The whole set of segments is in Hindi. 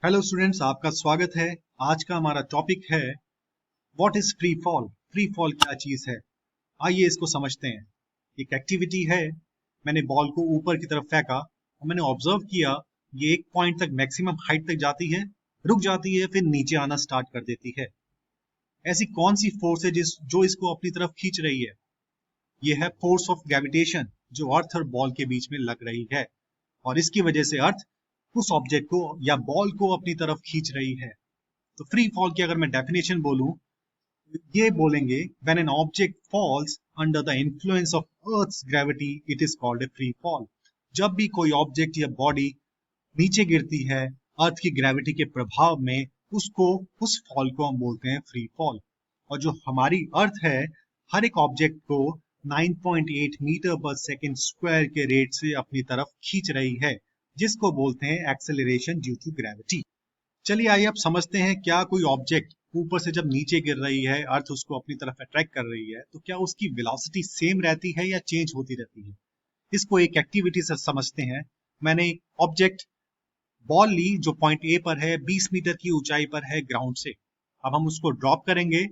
हेलो स्टूडेंट्स, आपका स्वागत है। आज का हमारा टॉपिक है what is free fall. Free fall क्या चीज है, आइए इसको समझते हैं। एक एक्टिविटी है, मैंने बॉल को ऊपर की तरफ फेंका और मैंने ऑब्जर्व किया ये एक पॉइंट तक मैक्सिमम हाइट तक जाती है, रुक जाती है, फिर नीचे आना स्टार्ट कर देती है। ऐसी कौन सी फोर्स है जो इसको अपनी तरफ खींच रही है? ये है फोर्स ऑफ ग्रेविटेशन, जो अर्थ और बॉल के बीच में लग रही है और इसकी वजह से अर्थ उस ऑब्जेक्ट को या बॉल को अपनी तरफ खींच रही है। तो फ्री फॉल की अगर मैं डेफिनेशन बोलूं, ये बोलेंगे when an object falls under the influence of earth's gravity it is called a free fall. जब भी कोई ऑब्जेक्ट या बॉडी नीचे गिरती है अर्थ की ग्रेविटी के प्रभाव में, उस फॉल को हम बोलते हैं फ्री फॉल। और जो हमारी अर्थ है, हर एक ऑब्जेक्ट को 9.8 मीटर पर सेकेंड स्क्वायर के रेट से अपनी तरफ खींच रही है, जिसको बोलते हैं एक्सेलरेशन ड्यू टू ग्रेविटी। चलिए आइए अब समझते हैं, क्या कोई ऑब्जेक्ट ऊपर से जब नीचे गिर रही है, अर्थ उसको अपनी तरफ अट्रैक्ट कर रही है, तो क्या उसकी वेलोसिटी सेम रहती है या चेंज होती रहती है? इसको एक एक्टिविटी से समझते हैं। मैंने ऑब्जेक्ट बॉल ली जो पॉइंट ए पर है, 20 मीटर की ऊंचाई पर है ग्राउंड से। अब हम उसको ड्रॉप करेंगे।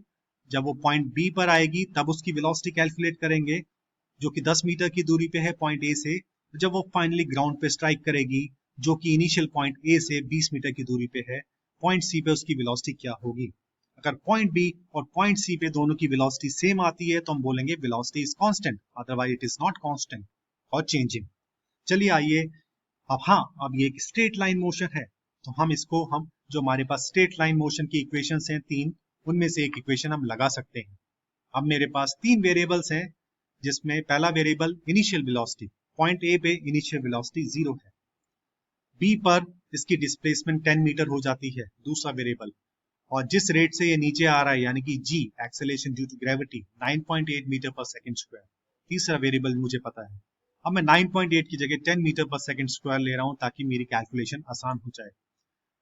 जब वो पॉइंट बी पर आएगी तब उसकी वेलोसिटी कैलकुलेट करेंगे, जो कि 10 मीटर की दूरी पे है पॉइंट ए से। जब वो फाइनली ग्राउंड पे स्ट्राइक करेगी, जो कि इनिशियल पॉइंट ए से 20 मीटर की दूरी पे है, पॉइंट सी पे उसकी वेलोसिटी क्या होगी? अगर पॉइंट बी और पॉइंट सी पे दोनों की वेलोसिटी सेम आती है तो हम बोलेंगे velocity is constant, otherwise it is not constant और चेंजिंग। चलिए आइए अब ये एक स्ट्रेट लाइन मोशन है, तो हम जो हमारे पास स्ट्रेट लाइन मोशन की इक्वेशंस हैं तीन, उनमें से एक इक्वेशन हम लगा सकते हैं। अब मेरे पास तीन वेरिएबल्स हैं, जिसमें पहला variable initial velocity, point A पे इनिशियल वेलोसिटी 0 है। बी पर इसकी डिस्प्लेसमेंट 10 मीटर हो जाती है, दूसरा वेरिएबल। और जिस रेट से ये नीचे आ रहा है, यानी कि g acceleration due to gravity, 9.8 metre per second square, तीसरा वेरिएबल मुझे पता है। अब मैं 9.8 की जगह 10 मीटर पर सेकंड स्क्वायर ले रहा हूं ताकि मेरी कैलकुलेशन आसान हो जाए।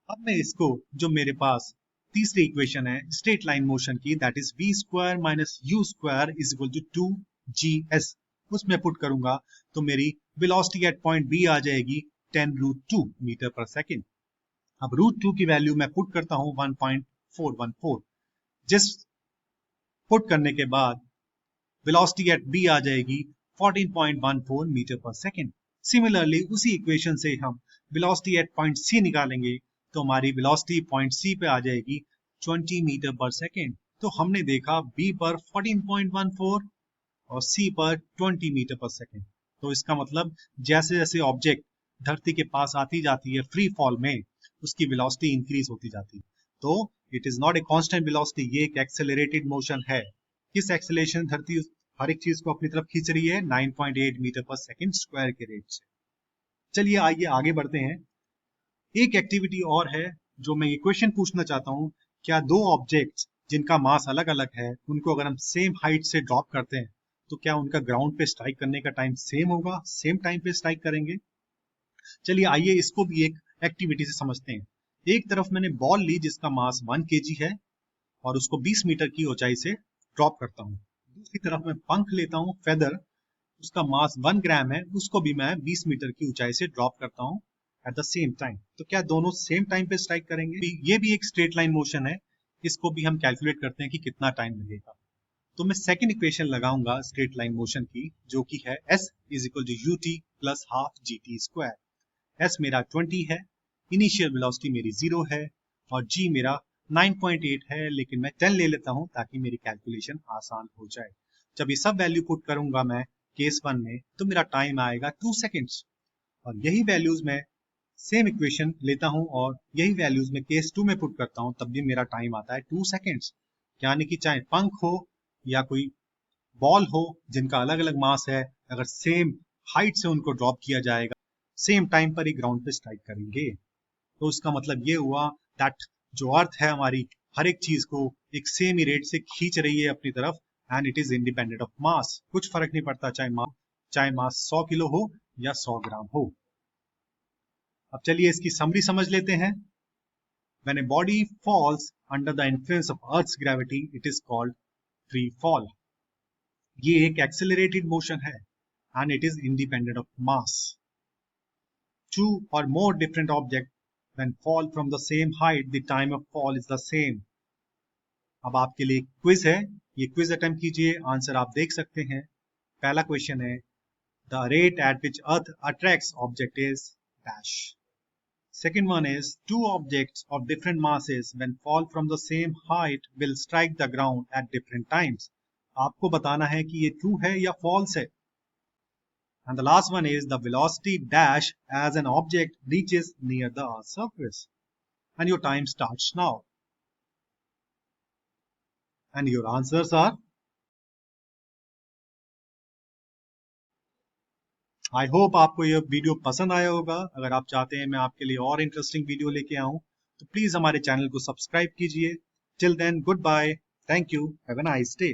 अब मैं इसको, जो मेरे पास तीसरी इक्वेशन है स्ट्रेट लाइन मोशन की, that is v square minus u square is equal to 2gs, उसमें पुट करूंगा तो मेरी वेलोसिटी एट पॉइंट बी आ जाएगी 10√2 मीटर पर सेकेंड। अब √2 की वैल्यू मैं पुट करता हूं 1.414, जिस पुट करने के बाद वेलोसिटी एट बी आ जाएगी 14.14 मीटर पर सेकेंड। सिमिलरली उसी इक्वेशन से हम वेलोसिटी एट पॉइंट सी निकालेंगे, तो हमारी वेलोसिटी पॉइंट सी पे आ जाएगी 20 मीटर पर सेकेंड। तो हमने देखा बी पर 14.14 और सी पर 20 मीटर पर सेकेंड। तो इसका मतलब जैसे जैसे ऑब्जेक्ट धरती के पास आती जाती है फ्री फॉल में, उसकी वेलोसिटी इंक्रीज होती जाती है। तो it is not a constant velocity, ये एक एक्सेलरेटेड मोशन है। किस एक्सेलरेशन धरती हर एक चीज को अपनी तरफ खींच रही है? 9.8 मीटर पर सेकेंड स्क्वायर के रेट से। चलिए आइए आगे बढ़ते हैं। एक एक्टिविटी और है जो मैं ये क्वेश्चन पूछना चाहता हूं, क्या दो ऑब्जेक्ट्स जिनका मास अलग अलग है, उनको अगर हम सेम हाइट से ड्रॉप करते हैं तो क्या उनका ग्राउंड पे स्ट्राइक करने का टाइम सेम होगा, सेम टाइम पे स्ट्राइक करेंगे? चलिए आइए इसको भी एक एक्टिविटी से समझते हैं। एक तरफ मैंने बॉल ली जिसका मास 1 kg है और उसको 20 मीटर की ऊंचाई से ड्रॉप करता हूँ। दूसरी तरफ मैं पंख लेता हूँ, फेदर, उसका मास 1 ग्राम है, उसको भी मैं 20 मीटर की ऊंचाई से ड्रॉप करता हूँ एट द सेम टाइम। तो क्या दोनों सेम टाइम पे स्ट्राइक करेंगे? ये भी एक स्ट्रेट लाइन मोशन है, इसको भी हम कैलकुलेट करते हैं कि कितना टाइम लगेगा। तो मैं सेकंड इक्वेशन लगाऊंगा स्ट्रेट लाइन मोशन की, जो कि है s is equal to ut plus half gt square. s मेरा 20 है, इनिशियल वेलोसिटी मेरी 0 है और g मेरा 9.8 है, लेकिन मैं 10 ले लेता हूं ताकि मेरी कैलकुलेशन आसान हो जाए। जब ये सब वैल्यू पुट करूंगा मैं केस 1 में, तो मेरा टाइम आएगा 2 सेकेंड्स। और यही वैल्यूज मैं सेम इक्वेशन लेता हूं और यही वैल्यूज मैं केस 2 में पुट करता हूं, तब भी मेरा टाइम आता है 2 सेकेंड्स। यानी कि चाहे पंख हो या कोई बॉल हो जिनका अलग अलग मास है, अगर सेम हाइट से उनको ड्रॉप किया जाएगा, सेम टाइम पर ही ग्राउंड पे स्ट्राइक करेंगे। तो इसका मतलब ये हुआ दैट जो अर्थ है हमारी, हर एक चीज को एक सेम ही रेट से खींच रही है अपनी तरफ, and it is independent of mass. कुछ फर्क नहीं पड़ता चाहे मास 100 किलो हो या 100 ग्राम हो। अब चलिए इसकी समरी समझ लेते हैं। When a body falls under the influence of Earth's gravity, it is called free fall. ये एक एक्सेलरेटेड मोशन है and it is independent of mass. Two or more different objects When fall from the same height, the time of fall is the same. अब आपके लिए क्विज है, ये क्विज अटेम्प्ट कीजिए, आंसर आप देख सकते हैं. पहला क्वेश्चन है, the rate at which Earth attracts object is dash. Second one is, two objects of different masses when fall from the same height will strike the ground at different times. आपको बताना है कि ये true है या false है. And the last one is, the velocity dash as an object reaches near the Earth's surface. And your time starts now. And your answers are, I hope आपको यह वीडियो पसंद आया होगा. अगर आप चाहते हैं मैं आपके लिए और इंटरेस्टिंग वीडियो लेके आऊं तो प्लीज हमारे चैनल को सब्सक्राइब कीजिए. Till then, good bye, thank you, have a nice day.